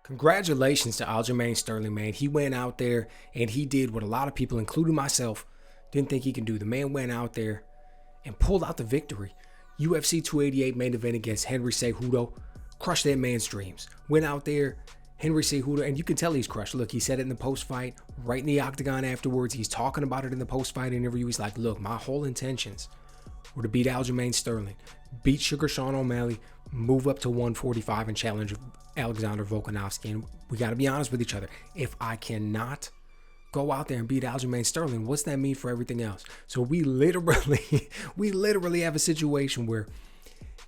Congratulations to Aljamain Sterling, man. He went out there and he did what a lot of people, including myself, didn't think he could do. The man went out there and pulled out the victory. UFC 288 main event against Henry Cejudo. Crushed that man's dreams. Went out there, Henry Cejudo, and you can tell he's crushed. Look, he said it in the post-fight, right in the octagon afterwards. He's talking about it in the post-fight interview. He's like, look, my whole intentions were to beat Aljamain Sterling, beat Sugar Sean O'Malley, move up to 145 and challenge Alexander Volkanovski. And we got to be honest with each other. If I cannot go out there and beat Aljamain Sterling, what's that mean for everything else? So we literally have a situation where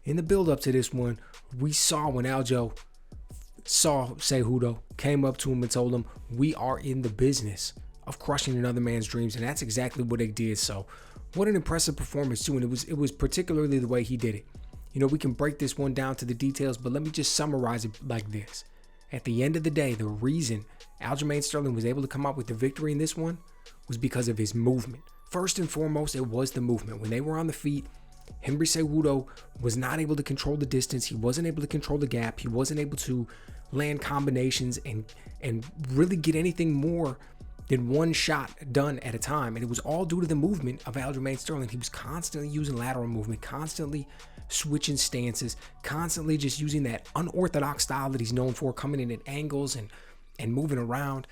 in the build up to this one, we saw when Aljo saw Cejudo, came up to him and told him, we are in the business of crushing another man's dreams. And that's exactly what they did. So what an impressive performance too. And it was particularly the way he did it. You know, we can break this one down to the details, but let me just summarize it like this. At the end of the day, the reason Aljamain Sterling was able to come out with the victory in this one was because of his movement. First and foremost, it was the movement. When they were on the feet, Henry Cejudo was not able to control the distance. He wasn't able to control the gap. He wasn't able to land combinations and really get anything more than one shot done at a time. And it was all due to the movement of Aljamain Sterling. He was constantly using lateral movement, constantly switching stances, constantly just using that unorthodox style that he's known for, coming in at angles and moving around.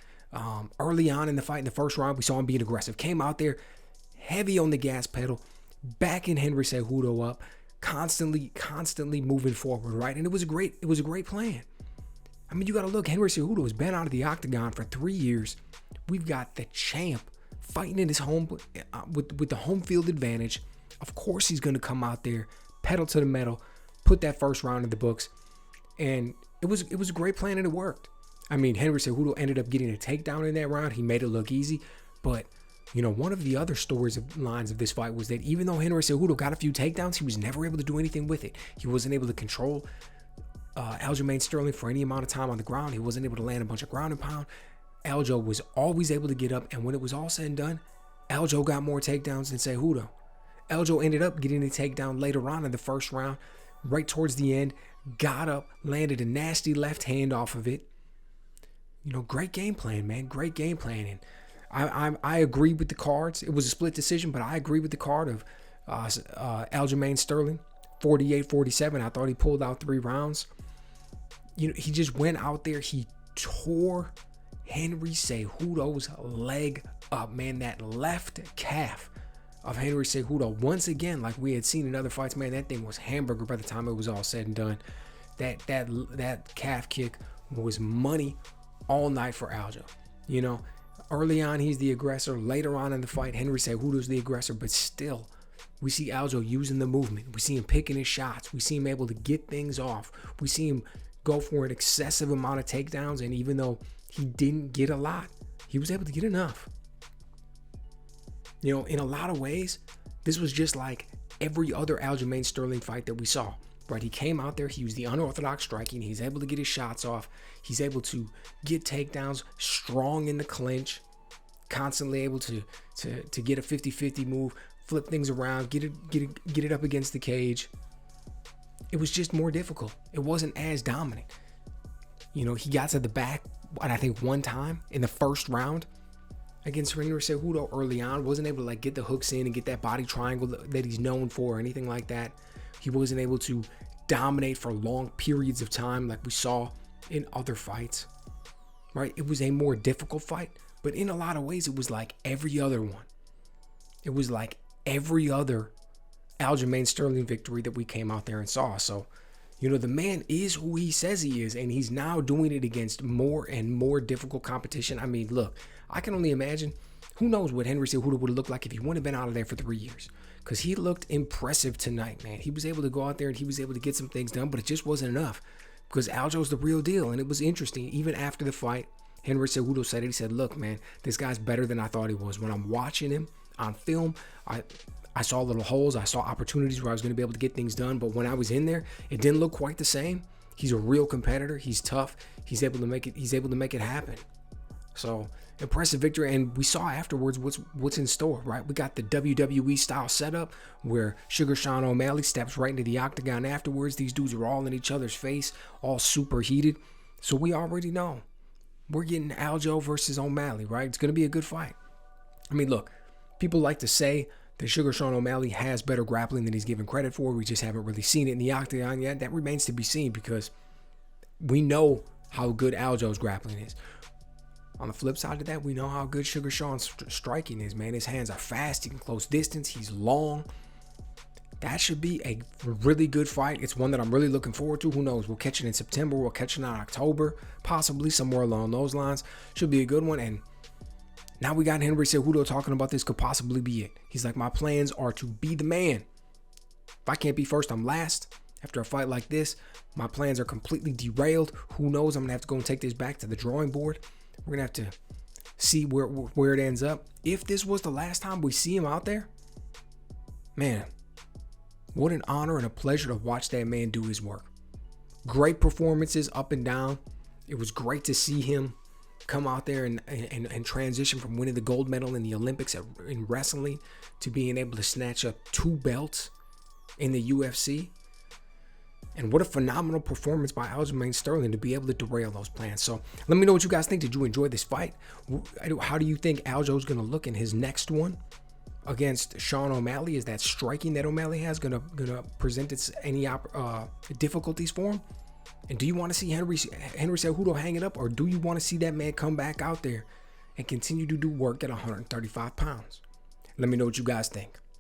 Early on in the fight, in the first round, we saw him being aggressive. Came out there heavy on the gas pedal, backing Henry Cejudo up, constantly moving forward, right? And it was a great plan. I mean, you got to look, Henry Cejudo has been out of the octagon for 3 years. We've got the champ fighting in his home with the home field advantage. Of course, he's going to come out there, pedal to the metal, put that first round in the books. And it was a great plan and it worked. I mean, Henry Cejudo ended up getting a takedown in that round. He made it look easy. But, you know, one of the other lines of this fight was that even though Henry Cejudo got a few takedowns, he was never able to do anything with it. He wasn't able to control Aljamain Sterling for any amount of time on the ground. He wasn't able to land a bunch of ground and pound. Aljo was always able to get up, and when it was all said and done, Aljo got more takedowns than Cejudo. Aljo ended up getting a takedown later on in the first round, right towards the end, got up, landed a nasty left hand off of it. You know, great game plan, man. Great game plan. And I agree with the cards. It was a split decision, but I agree with the card of Aljamain Sterling, 48-47. I thought he pulled out 3 rounds. You know, he just went out there. He tore Henry Cejudo's leg up, man. That left calf of Henry Cejudo, once again, like we had seen in other fights, man, that thing was hamburger by the time it was all said and done. That calf kick was money all night for Aljo. You know, early on, he's the aggressor. Later on in the fight, Henry Cejudo's the aggressor, but still, we see Aljo using the movement. We see him picking his shots. We see him able to get things off. We see him go for an excessive amount of takedowns, and even though he didn't get a lot, he was able to get enough. You know, in a lot of ways, this was just like every other Aljamain Sterling fight that we saw, right? He came out there, he used the unorthodox striking, he's able to get his shots off, he's able to get takedowns, strong in the clinch, constantly able to get a 50-50 move, flip things around, get it up against the cage. It was just more difficult. It wasn't as dominant. You know, he got to the back, and I think one time in the first round against Henry Cejudo early on, wasn't able to like get the hooks in and get that body triangle that he's known for or anything like that. He wasn't able to dominate for long periods of time like we saw in other fights, right? It was a more difficult fight, but in a lot of ways, it was like every other one. It was like every other Aljamain Sterling victory that we came out there and saw. So, you know, the man is who he says he is, and he's now doing it against more and more difficult competition. I mean, look, I can only imagine, who knows what Henry Cejudo would have looked like if he wouldn't have been out of there for 3 years. Because he looked impressive tonight, man. He was able to go out there and he was able to get some things done, but it just wasn't enough. Because Aljo's the real deal, and it was interesting. Even after the fight, Henry Cejudo said it. He said, look, man, this guy's better than I thought he was. When I'm watching him on film, I saw little holes. I saw opportunities where I was going to be able to get things done. But when I was in there, it didn't look quite the same. He's a real competitor. He's tough. He's able to make it happen. So impressive victory. And we saw afterwards what's in store, right? We got the WWE style setup where Sugar Sean O'Malley steps right into the octagon afterwards. These dudes are all in each other's face, all super heated. So we already know we're getting Aljo versus O'Malley, right? It's going to be a good fight. I mean, look, people like to say that Sugar Sean O'Malley has better grappling than he's given credit for. We just haven't really seen it in the octagon yet. That remains to be seen because we know how good Aljo's grappling is. On the flip side of that, we know how good Sugar Sean's striking is, man. His hands are fast. He can close distance. He's long. That should be a really good fight. It's one that I'm really looking forward to. Who knows? We'll catch it in September. We'll catch it in October, possibly somewhere along those lines. Should be a good one. And now we got Henry Cejudo talking about this could possibly be it. He's like, my plans are to be the man. If I can't be first, I'm last. After a fight like this, my plans are completely derailed. Who knows? I'm going to have to go and take this back to the drawing board. We're going to have to see where it ends up. If this was the last time we see him out there, man, what an honor and a pleasure to watch that man do his work. Great performances up and down. It was great to see him come out there and transition from winning the gold medal in the Olympics in wrestling to being able to snatch up 2 belts in the UFC. And what a phenomenal performance by Aljamain Sterling to be able to derail those plans. So let me know what you guys think. Did you enjoy this fight? How do you think Aljo's going to look in his next one against Sean O'Malley? Is that striking that O'Malley has going to present any difficulties for him? And do you want to see Henry Cejudo hang it up, or do you want to see that man come back out there and continue to do work at 135 pounds? Let me know what you guys think.